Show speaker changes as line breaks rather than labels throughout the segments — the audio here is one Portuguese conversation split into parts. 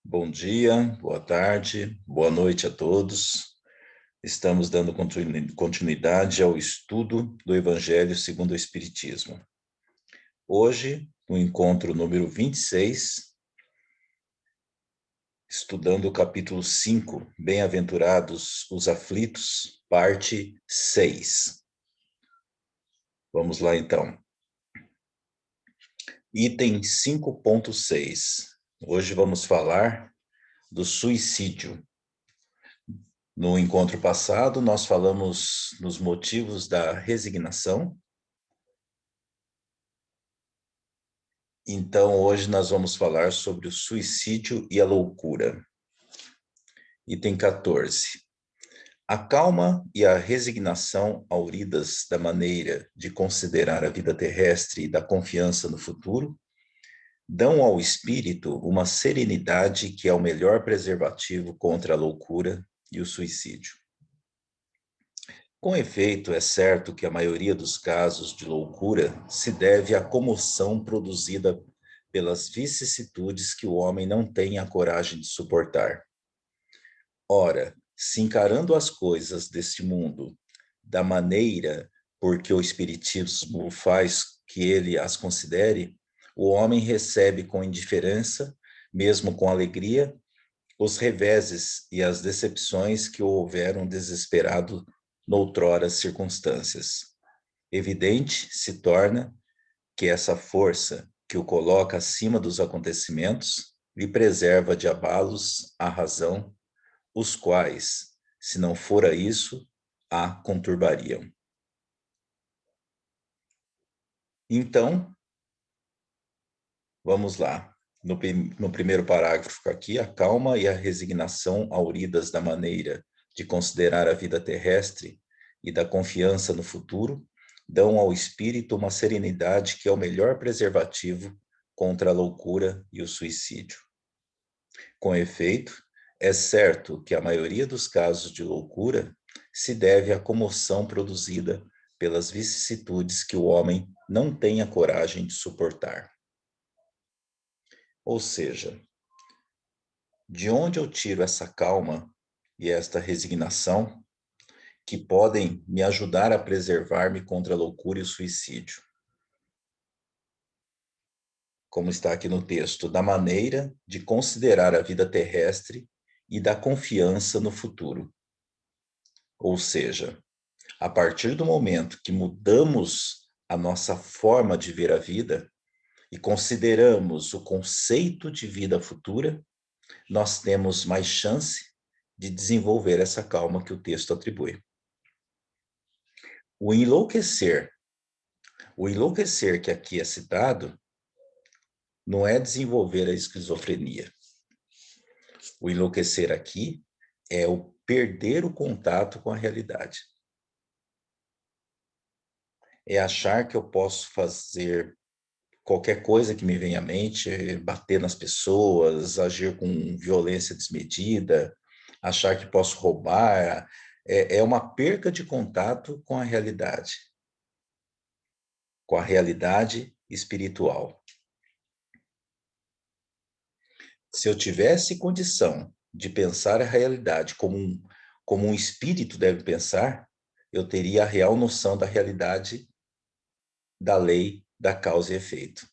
Bom dia, boa tarde, boa noite a todos. Estamos dando continuidade ao estudo do Evangelho segundo o Espiritismo. Hoje, no encontro número 26, estudando o capítulo 5, Bem-aventurados os aflitos, parte 6. Vamos lá então. Item 5.6. Hoje vamos falar do suicídio. No encontro passado, nós falamos nos motivos da resignação. Então, hoje nós vamos falar sobre o suicídio e a loucura. Item 14. A calma e a resignação auridas da maneira de considerar a vida terrestre e da confiança no futuro dão ao espírito uma serenidade que é o melhor preservativo contra a loucura e o suicídio. Com efeito, é certo que a maioria dos casos de loucura se deve à comoção produzida pelas vicissitudes que o homem não tem a coragem de suportar. Ora, se encarando as coisas deste mundo da maneira por que o Espiritismo faz que ele as considere, o homem recebe com indiferença, mesmo com alegria, os reveses e as decepções que o houveram desesperado noutroras circunstâncias. Evidente se torna que essa força que o coloca acima dos acontecimentos lhe preserva de abalos a razão, os quais, se não fora isso, a conturbariam. Então, vamos lá. No primeiro parágrafo aqui, a calma e a resignação auridas da maneira de considerar a vida terrestre e da confiança no futuro dão ao espírito uma serenidade que é o melhor preservativo contra a loucura e o suicídio. Com efeito, é certo que a maioria dos casos de loucura se deve à comoção produzida pelas vicissitudes que o homem não tem a coragem de suportar. Ou seja, de onde eu tiro essa calma e esta resignação que podem me ajudar a preservar-me contra a loucura e o suicídio? Como está aqui no texto, da maneira de considerar a vida terrestre e da confiança no futuro. Ou seja, a partir do momento que mudamos a nossa forma de ver a vida e consideramos o conceito de vida futura, nós temos mais chance de desenvolver essa calma que o texto atribui. O enlouquecer que aqui é citado, não é desenvolver a esquizofrenia. O enlouquecer aqui é o perder o contato com a realidade. É achar que eu posso fazer qualquer coisa que me venha à mente, bater nas pessoas, agir com violência desmedida, achar que posso roubar, é uma perca de contato com a realidade espiritual. Se eu tivesse condição de pensar a realidade como um espírito deve pensar, eu teria a real noção da realidade da lei da causa e efeito.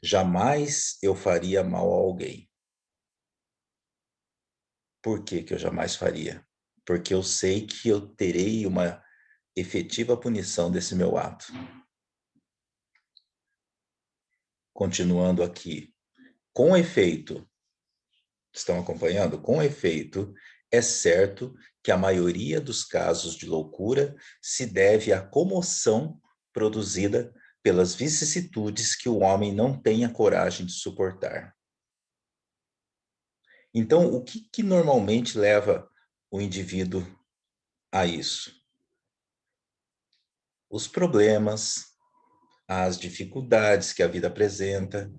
Jamais eu faria mal a alguém. Por que que eu jamais faria? Porque eu sei que eu terei uma efetiva punição desse meu ato. Continuando aqui. Com efeito, estão acompanhando? Com efeito, é certo que a maioria dos casos de loucura se deve à comoção produzida pelas vicissitudes que o homem não tem a coragem de suportar. Então, o que normalmente leva o indivíduo a isso? Os problemas, as dificuldades que a vida apresenta.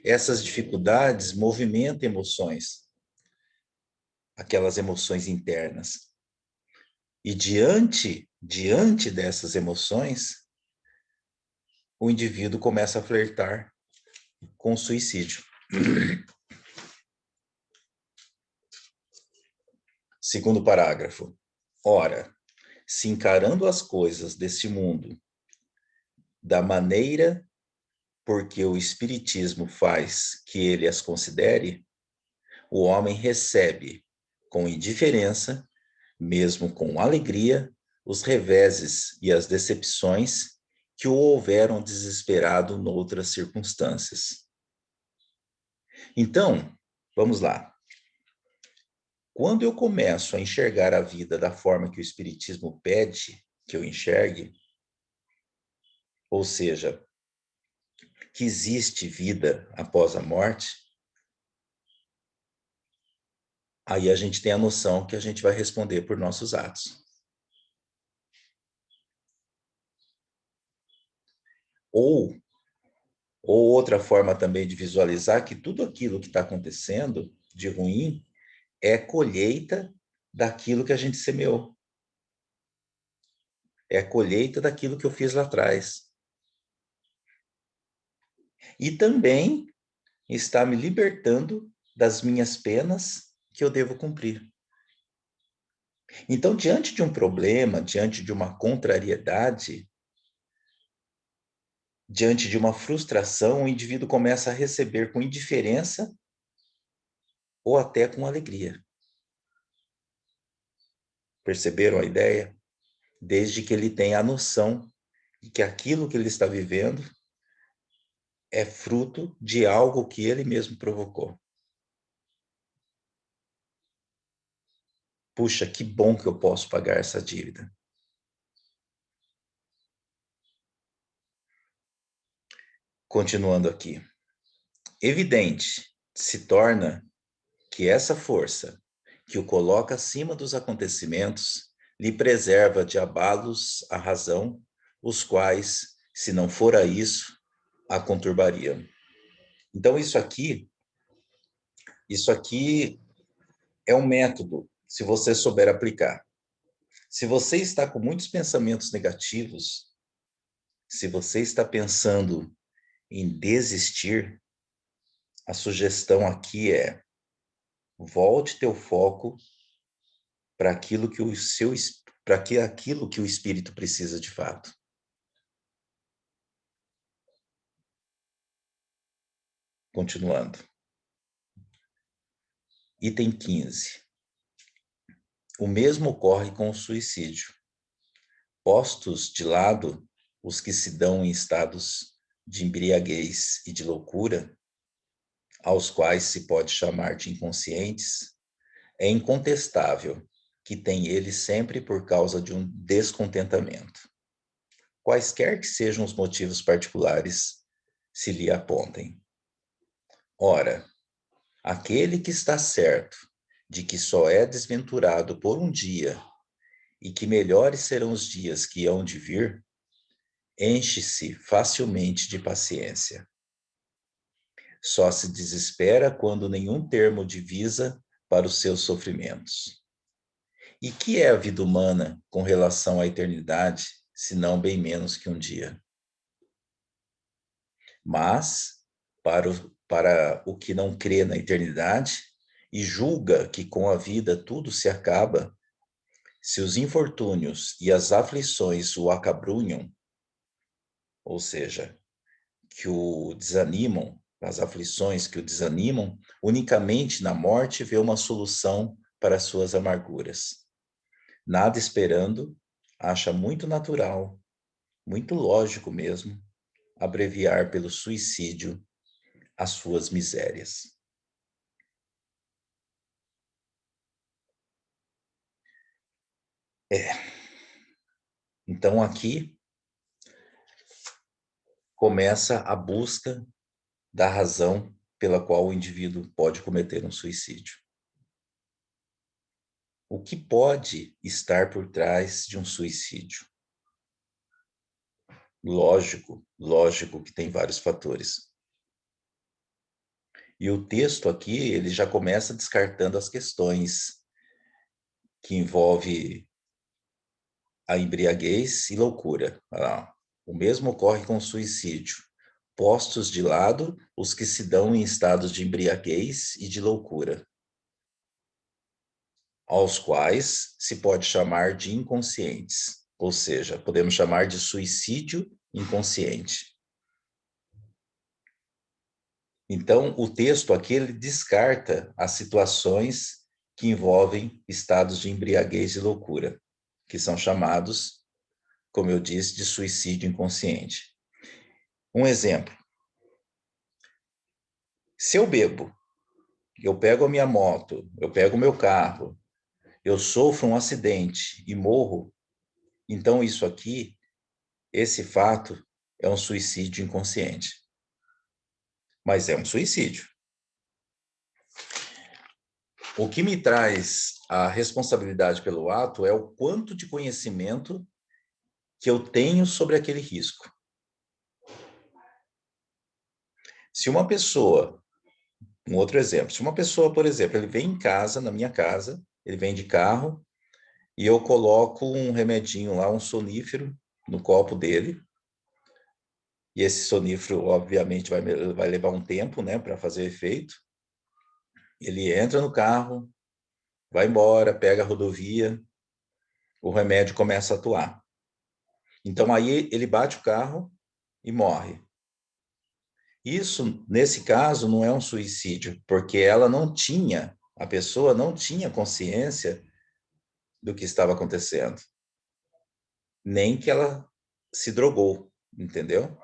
Essas dificuldades movimentam emoções, aquelas emoções internas. E diante dessas emoções, o indivíduo começa a flertar com o suicídio. Segundo parágrafo. Ora, se encarando as coisas deste mundo da maneira porque o Espiritismo faz que ele as considere, o homem recebe com indiferença, mesmo com alegria, os reveses e as decepções que o houveram desesperado noutras circunstâncias. Então, vamos lá. Quando eu começo a enxergar a vida da forma que o Espiritismo pede que eu enxergue, ou seja, que existe vida após a morte, aí a gente tem a noção que a gente vai responder por nossos atos. Ou outra forma também de visualizar que tudo aquilo que está acontecendo de ruim é colheita daquilo que a gente semeou. É a colheita daquilo que eu fiz lá atrás. E também está me libertando das minhas penas que eu devo cumprir. Então, diante de um problema, diante de uma contrariedade, diante de uma frustração, o indivíduo começa a receber com indiferença ou até com alegria. Perceberam a ideia? Desde que ele tenha a noção de que aquilo que ele está vivendo é fruto de algo que ele mesmo provocou. Puxa, que bom que eu posso pagar essa dívida. Continuando aqui. Evidente se torna que essa força que o coloca acima dos acontecimentos lhe preserva de abalos à razão, os quais, se não fora isso, a conturbariam. Então, isso aqui é um método, se você souber aplicar. Se você está com muitos pensamentos negativos, se você está pensando em desistir, a sugestão aqui é: volte teu foco para aquilo que aquilo que o espírito precisa de fato. Continuando. Item 15. O mesmo ocorre com o suicídio. Postos de lado os que se dão em estados de embriaguez e de loucura, aos quais se pode chamar de inconscientes, é incontestável que tem ele sempre por causa de um descontentamento. Quaisquer que sejam os motivos particulares se lhe apontem. Ora, aquele que está certo de que só é desventurado por um dia e que melhores serão os dias que hão de vir, enche-se facilmente de paciência. Só se desespera quando nenhum termo divisa para os seus sofrimentos. E que é a vida humana com relação à eternidade, se não bem menos que um dia? Mas, para o que não crê na eternidade e julga que com a vida tudo se acaba, se os infortúnios e as aflições o acabrunham, ou seja, que o desanimam, as aflições que o desanimam, unicamente na morte vê uma solução para as suas amarguras. Nada esperando, acha muito natural, muito lógico mesmo, abreviar pelo suicídio as suas misérias. Então aqui começa a busca da razão pela qual o indivíduo pode cometer um suicídio. O que pode estar por trás de um suicídio? Lógico que tem vários fatores. E o texto aqui, ele já começa descartando as questões que envolve a embriaguez e loucura. O mesmo ocorre com o suicídio. postos de lado os que se dão em estados de embriaguez e de loucura, aos quais se pode chamar de inconscientes, ou seja, podemos chamar de suicídio inconsciente. Então, o texto aqui ele descarta as situações que envolvem estados de embriaguez e loucura, que são chamados, como eu disse, de suicídio inconsciente. Um exemplo. Se eu bebo, eu pego a minha moto, eu pego o meu carro, eu sofro um acidente e morro, então isso aqui, esse fato, é um suicídio inconsciente. Mas é um suicídio. O que me traz a responsabilidade pelo ato é o quanto de conhecimento que eu tenho sobre aquele risco. Se uma pessoa, um outro exemplo, se uma pessoa, por exemplo, ele vem em casa, na minha casa, ele vem de carro, e eu coloco um remedinho lá, um sonífero, no copo dele, e esse sonífero, obviamente, vai levar um tempo, né, para fazer efeito. Ele entra no carro, vai embora, pega a rodovia, o remédio começa a atuar. Então, aí ele bate o carro e morre. Isso, nesse caso, não é um suicídio, porque a pessoa não tinha consciência do que estava acontecendo, nem que ela se drogou, entendeu?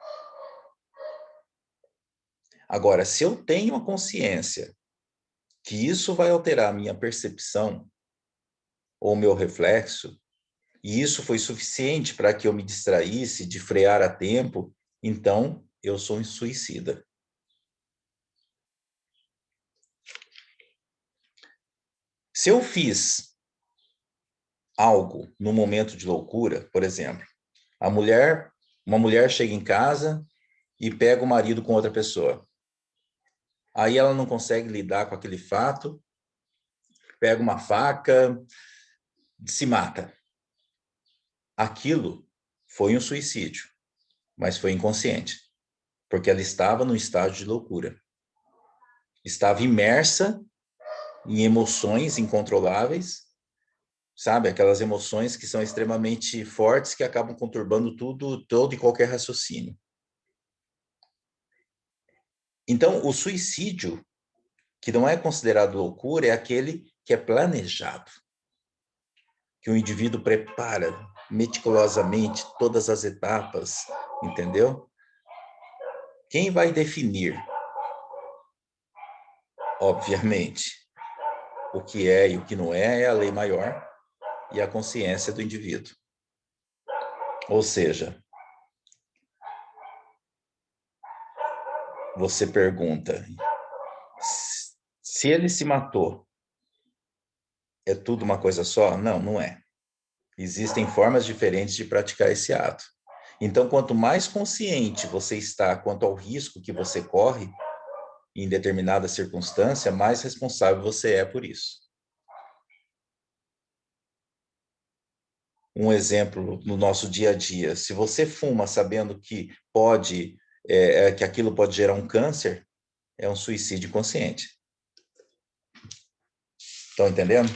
Agora, se eu tenho a consciência que isso vai alterar a minha percepção ou meu reflexo, e isso foi suficiente para que eu me distraísse de frear a tempo, então eu sou um suicida. Se eu fiz algo no momento de loucura, por exemplo, uma mulher chega em casa e pega o marido com outra pessoa. Aí ela não consegue lidar com aquele fato, pega uma faca, se mata. Aquilo foi um suicídio, mas foi inconsciente, porque ela estava num estágio de loucura. Estava imersa em emoções incontroláveis, sabe? Aquelas emoções que são extremamente fortes, que acabam conturbando tudo, todo e qualquer raciocínio. Então, o suicídio, que não é considerado loucura, é aquele que é planejado, que o indivíduo prepara meticulosamente todas as etapas, entendeu? Quem vai definir, obviamente, o que é e o que não é a lei maior e a consciência do indivíduo. Ou seja, você pergunta, se ele se matou, é tudo uma coisa só? Não, não é. Existem formas diferentes de praticar esse ato. Então, quanto mais consciente você está quanto ao risco que você corre em determinada circunstância, mais responsável você é por isso. Um exemplo no nosso dia a dia, se você fuma sabendo que que aquilo pode gerar um câncer, é um suicídio consciente. Estão entendendo?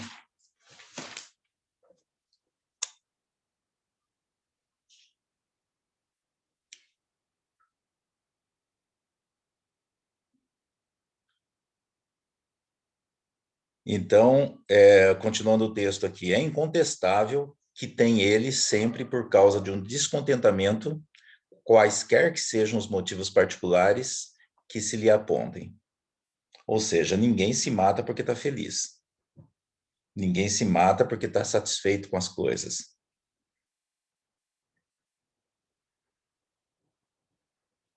Então, continuando o texto aqui, é incontestável que tem ele sempre por causa de um descontentamento, quaisquer que sejam os motivos particulares que se lhe apontem. Ou seja, ninguém se mata porque está feliz. Ninguém se mata porque está satisfeito com as coisas.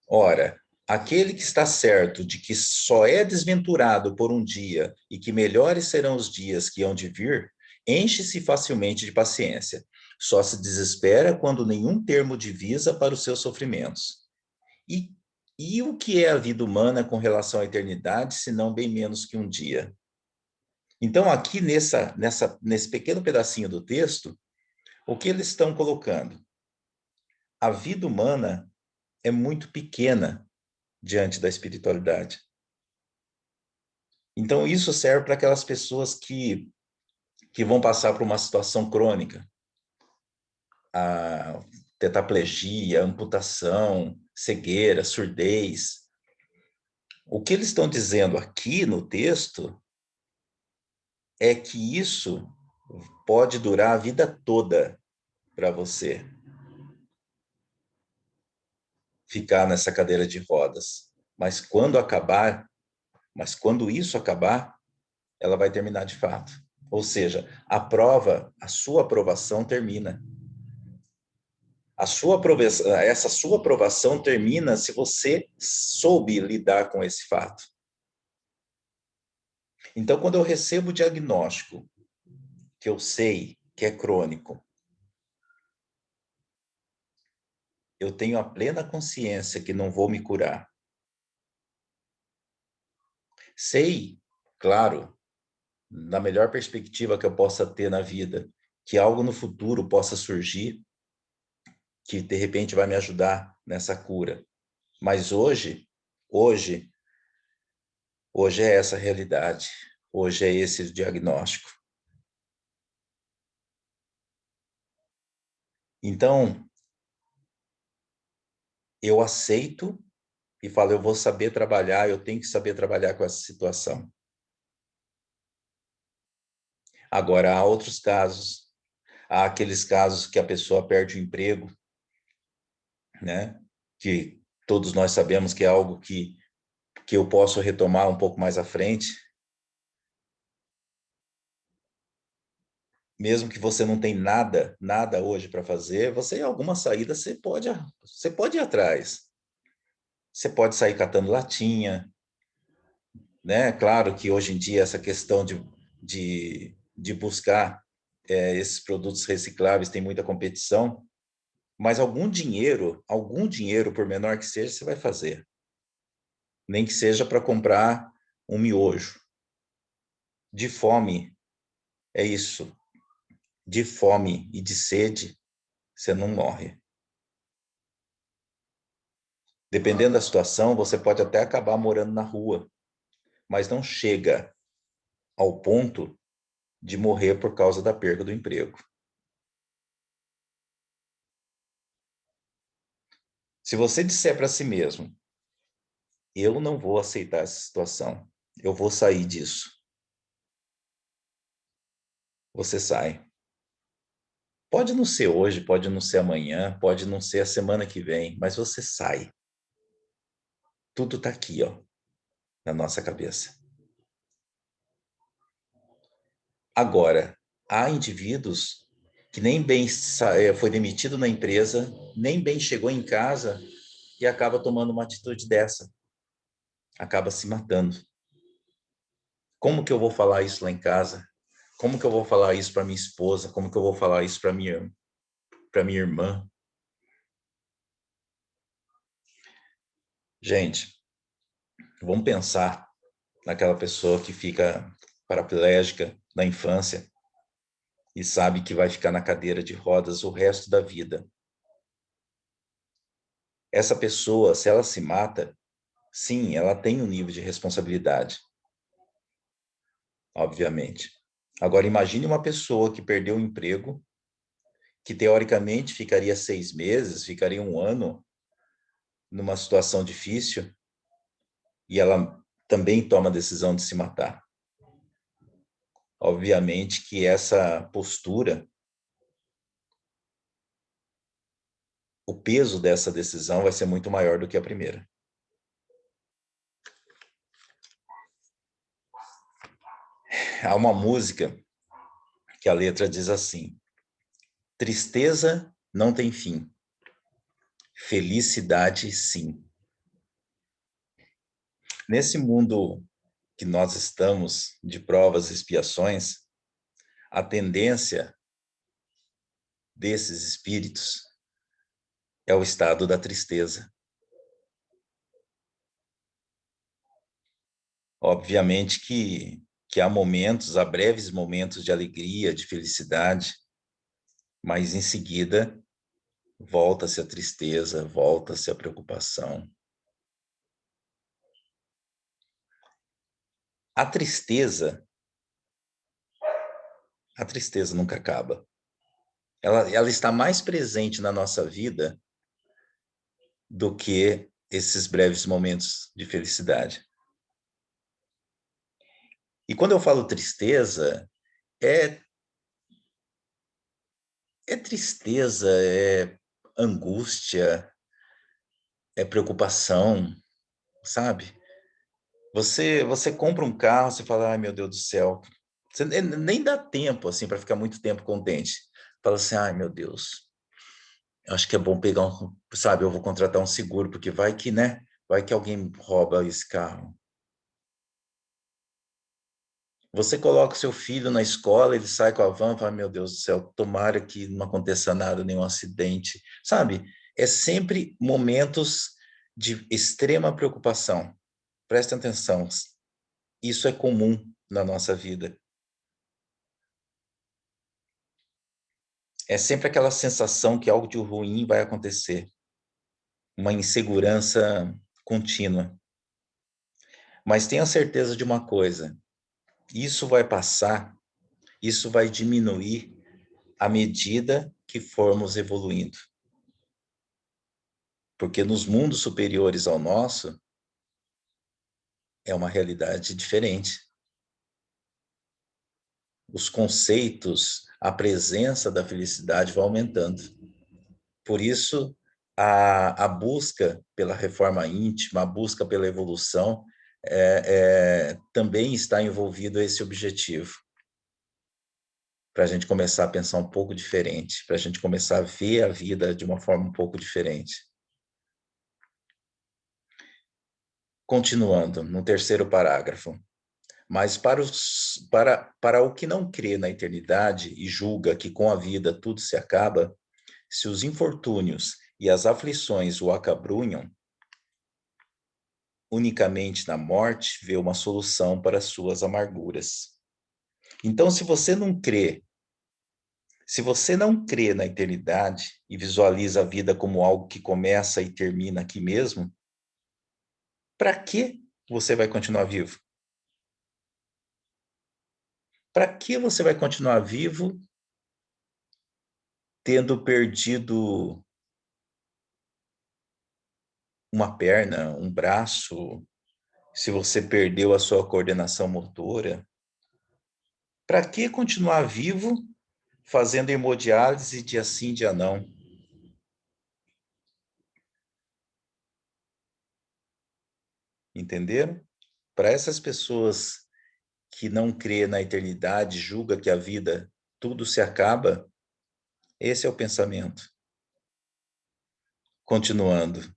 Ora, aquele que está certo de que só é desventurado por um dia e que melhores serão os dias que hão de vir, enche-se facilmente de paciência. Só se desespera quando nenhum termo divisa para os seus sofrimentos. E, e o que é a vida humana com relação à eternidade, se não bem menos que um dia? Então, aqui nesse pequeno pedacinho do texto, o que eles estão colocando? A vida humana é muito pequena diante da espiritualidade. Então, isso serve para aquelas pessoas que vão passar por uma situação crônica, a tetraplegia, amputação, cegueira, surdez. O que eles estão dizendo aqui no texto é que isso pode durar a vida toda para você ficar nessa cadeira de rodas. Mas quando isso acabar, ela vai terminar de fato. Ou seja, a sua aprovação termina. Essa sua aprovação termina se você soube lidar com esse fato. Então, quando eu recebo o diagnóstico, que eu sei que é crônico, eu tenho a plena consciência que não vou me curar. Sei, claro, na melhor perspectiva que eu possa ter na vida, que algo no futuro possa surgir que de repente vai me ajudar nessa cura. Mas hoje é essa a realidade. Hoje é esse o diagnóstico. Então, eu aceito e falo, eu vou saber trabalhar, eu tenho que saber trabalhar com essa situação. Agora, há outros casos, há aqueles casos que a pessoa perde o emprego, né? Que todos nós sabemos que é algo que eu posso retomar um pouco mais à frente. Mesmo que você não tem nada hoje para fazer, você alguma saída você pode ir atrás. Você pode sair catando latinha, né? Claro que hoje em dia essa questão de buscar esses produtos recicláveis tem muita competição, mas algum dinheiro, por menor que seja, você vai fazer. Nem que seja para comprar um miojo. De fome, é isso. De fome e de sede, você não morre. Dependendo da situação, você pode até acabar morando na rua, mas não chega ao ponto de morrer por causa da perda do emprego. Se você disser para si mesmo, eu não vou aceitar essa situação, eu vou sair disso, você sai. Pode não ser hoje, pode não ser amanhã, pode não ser a semana que vem, mas você sai. Tudo está aqui, ó, na nossa cabeça. Agora, há indivíduos que nem bem foi demitido na empresa, nem bem chegou em casa e acaba tomando uma atitude dessa, acaba se matando. Como que eu vou falar isso lá em casa? Como que eu vou falar isso para minha esposa? Como que eu vou falar isso para minha irmã? Gente, vamos pensar naquela pessoa que fica paraplégica na infância e sabe que vai ficar na cadeira de rodas o resto da vida. Essa pessoa, se ela se mata, sim, ela tem um nível de responsabilidade, obviamente. Agora, imagine uma pessoa que perdeu o emprego, que teoricamente ficaria 6 meses, ficaria um ano numa situação difícil, e ela também toma a decisão de se matar. Obviamente que essa postura, o peso dessa decisão vai ser muito maior do que a primeira. Há uma música que a letra diz assim: tristeza não tem fim, felicidade sim. Nesse mundo que nós estamos de provas e expiações, a tendência desses espíritos é o estado da tristeza. Obviamente que há breves momentos de alegria, de felicidade, mas em seguida volta-se a tristeza, volta-se a preocupação. A tristeza nunca acaba. Ela está mais presente na nossa vida do que esses breves momentos de felicidade. E quando eu falo tristeza, é tristeza, é angústia, é preocupação, sabe? Você compra um carro, você fala, ai meu Deus do céu, você nem dá tempo assim para ficar muito tempo contente. Fala assim, ai meu Deus, eu acho que é bom pegar sabe, eu vou contratar um seguro porque vai que, né? Vai que alguém rouba esse carro. Você coloca o seu filho na escola, ele sai com a van, fala, meu Deus do céu, tomara que não aconteça nada, nenhum acidente, sabe? É sempre momentos de extrema preocupação. Presta atenção, isso é comum na nossa vida. É sempre aquela sensação que algo de ruim vai acontecer, uma insegurança contínua. Mas tenha certeza de uma coisa, isso vai passar, isso vai diminuir à medida que formos evoluindo. Porque nos mundos superiores ao nosso, é uma realidade diferente. Os conceitos, a presença da felicidade vai aumentando. Por isso, a busca pela reforma íntima, a busca pela evolução, também está envolvido esse objetivo. Para a gente começar a pensar um pouco diferente, para a gente começar a ver a vida de uma forma um pouco diferente. Continuando, no terceiro parágrafo. Mas para o que não crê na eternidade e julga que com a vida tudo se acaba, se os infortúnios e as aflições o acabrunham, unicamente na morte vê uma solução para suas amarguras. Então, se você não crê na eternidade e visualiza a vida como algo que começa e termina aqui mesmo, para que você vai continuar vivo? Para que você vai continuar vivo tendo perdido uma perna, um braço, se você perdeu a sua coordenação motora? Para que continuar vivo fazendo hemodiálise dia sim, dia não? Entenderam? Para essas pessoas que não crê na eternidade, julga que a vida tudo se acaba, esse é o pensamento. Continuando.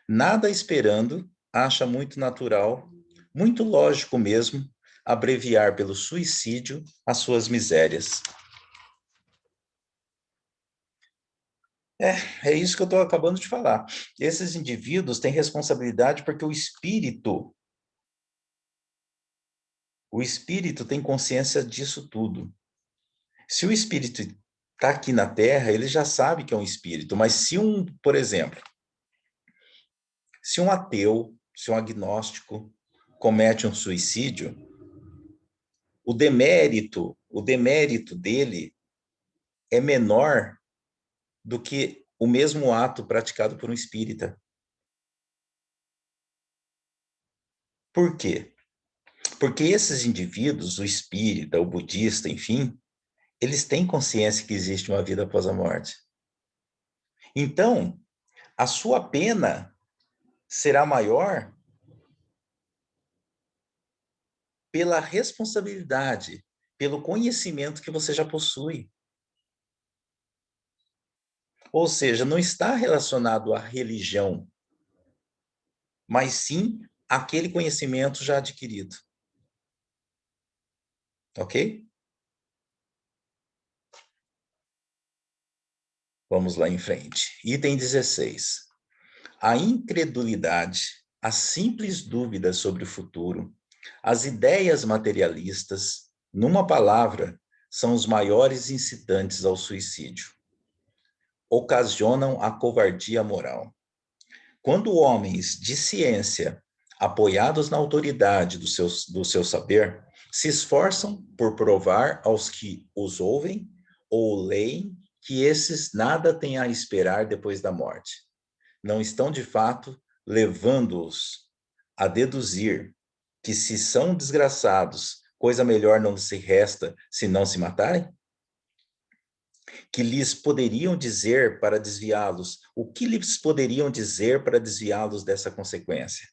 Nada esperando, acha muito natural, muito lógico mesmo, abreviar pelo suicídio as suas misérias. É isso que eu estou acabando de falar. Esses indivíduos têm responsabilidade porque o espírito tem consciência disso tudo. Se o espírito está aqui na Terra, ele já sabe que é um espírito, mas se por exemplo, se um ateu, se um agnóstico comete um suicídio, o demérito dele é menor do que o mesmo ato praticado por um espírita. Por quê? Porque esses indivíduos, o espírita, o budista, enfim, eles têm consciência que existe uma vida após a morte. Então, a sua pena será maior pela responsabilidade, pelo conhecimento que você já possui. Ou seja, não está relacionado à religião, mas sim àquele conhecimento já adquirido. Ok? Vamos lá em frente. Item 16. A incredulidade, as simples dúvidas sobre o futuro, as ideias materialistas, numa palavra, são os maiores incitantes ao suicídio. Ocasionam a covardia moral. Quando homens de ciência apoiados na autoridade do seu saber, se esforçam por provar aos que os ouvem ou leem que esses nada têm a esperar depois da morte. Não estão, de fato, levando-os a deduzir que, se são desgraçados, coisa melhor não se resta se não se matarem? Que lhes poderiam dizer para desviá-los? O que lhes poderiam dizer para desviá-los dessa consequência?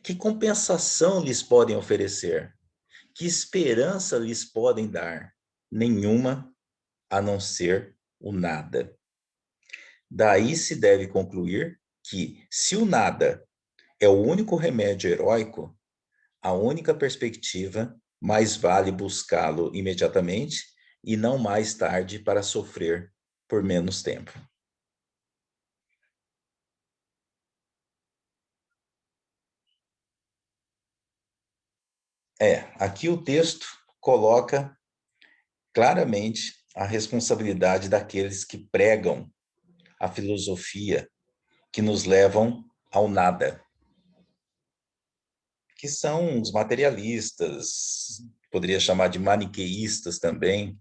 Que compensação lhes podem oferecer? Que esperança lhes podem dar? Nenhuma, a não ser o nada. Daí se deve concluir que, se o nada é o único remédio heróico, a única perspectiva, mais vale buscá-lo imediatamente e não mais tarde para sofrer por menos tempo. Aqui o texto coloca claramente a responsabilidade daqueles que pregam a filosofia que nos levam ao nada, que são os materialistas, poderia chamar de maniqueístas também.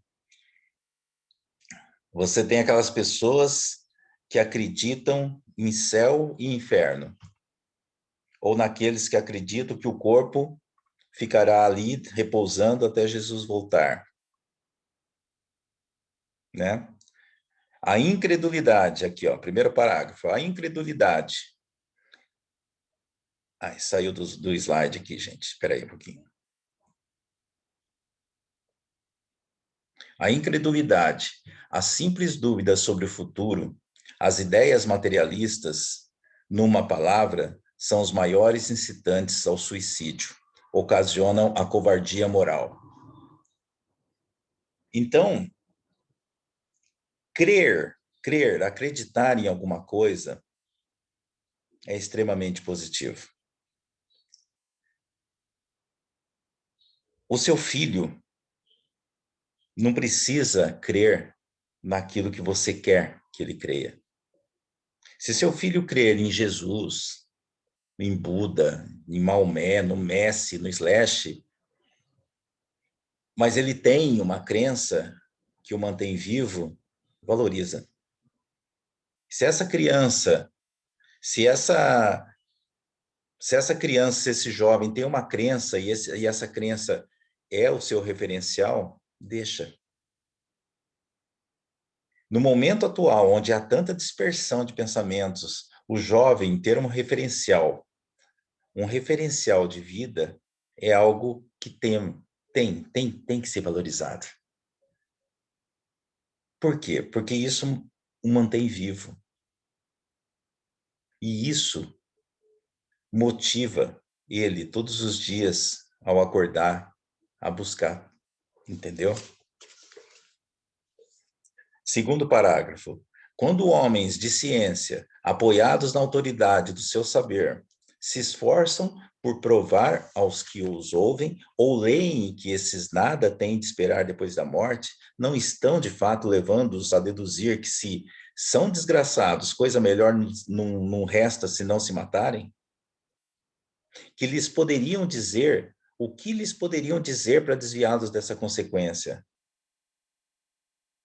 Você tem aquelas pessoas que acreditam em céu e inferno, ou naqueles que acreditam que o corpo ficará ali repousando até Jesus voltar, né? A incredulidade, aqui, ó, primeiro parágrafo, a incredulidade. Ai, saiu do slide aqui, gente, espera aí um pouquinho. A incredulidade, a simples dúvida sobre o futuro, as ideias materialistas, numa palavra, são os maiores incitantes ao suicídio, ocasionam a covardia moral. Então, acreditar em alguma coisa é extremamente positivo. O seu filho não precisa crer naquilo que você quer que ele creia. Se seu filho crer em Jesus, em Buda, em Maomé, no Messi, no Slash, mas ele tem uma crença que o mantém vivo, valoriza. Se essa criança, se essa se essa criança, se esse jovem tem uma crença e essa crença é o seu referencial, deixa. No momento atual, onde há tanta dispersão de pensamentos, o jovem ter um referencial de vida, é algo que tem que ser valorizado. Por quê? Porque isso o mantém vivo. E isso motiva ele todos os dias ao acordar, a buscar, entendeu? Segundo parágrafo. Quando homens de ciência, apoiados na autoridade do seu saber, se esforçam por provar aos que os ouvem ou leem que esses nada têm de esperar depois da morte, não estão de fato levando-os a deduzir que, se são desgraçados, coisa melhor não resta se não se matarem? Que lhes poderiam dizer, o que lhes poderiam dizer para desviá-los dessa consequência?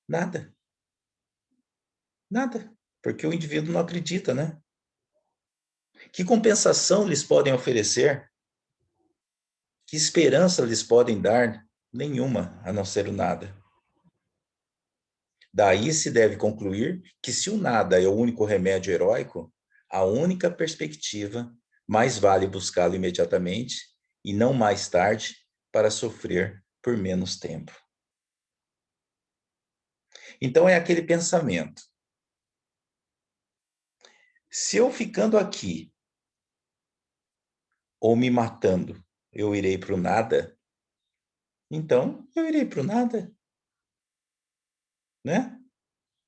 Nada. Nada, porque o indivíduo não acredita, né? Que compensação lhes podem oferecer? Que esperança lhes podem dar? Nenhuma, a não ser o nada. Daí se deve concluir que, se o nada é o único remédio heróico, a única perspectiva, mais vale buscá-lo imediatamente e não mais tarde para sofrer por menos tempo. Então é aquele pensamento. Se eu ficando aqui ou me matando, eu irei para o nada, então eu irei para o nada, né?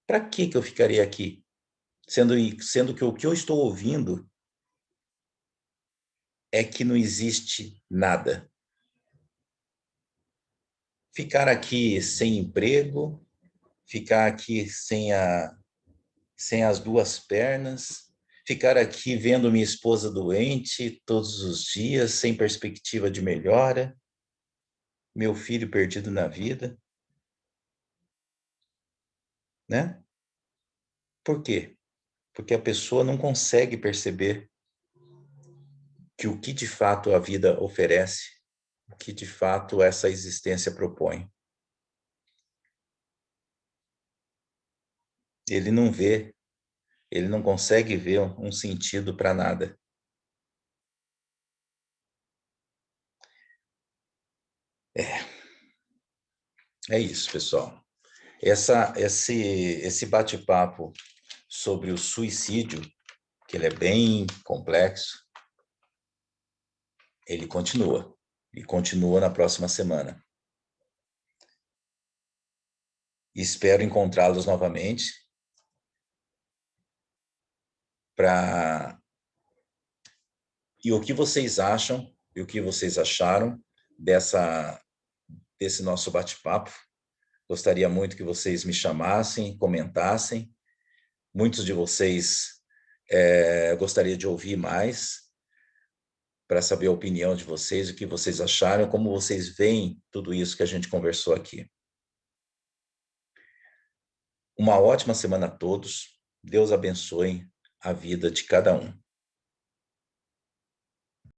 Para que eu ficaria aqui? Sendo que o que eu estou ouvindo é que não existe nada. Ficar aqui sem emprego, ficar aqui sem as duas pernas, ficar aqui vendo minha esposa doente todos os dias, sem perspectiva de melhora, meu filho perdido na vida, né? Por quê? Porque a pessoa não consegue perceber que o que de fato a vida oferece, o que de fato essa existência propõe. Ele não vê, ele não consegue ver um sentido para nada. É isso, pessoal. Esse bate-papo sobre o suicídio, que ele é bem complexo, ele continua. E continua na próxima semana. Espero encontrá-los novamente para... E o que vocês acham, e o que vocês acharam desse nosso bate-papo? Gostaria muito que vocês me chamassem, comentassem. Muitos de vocês gostaria de ouvir mais, para saber a opinião de vocês, o que vocês acharam, como vocês veem tudo isso que a gente conversou aqui. Uma ótima semana a todos. Deus abençoe a vida de cada um.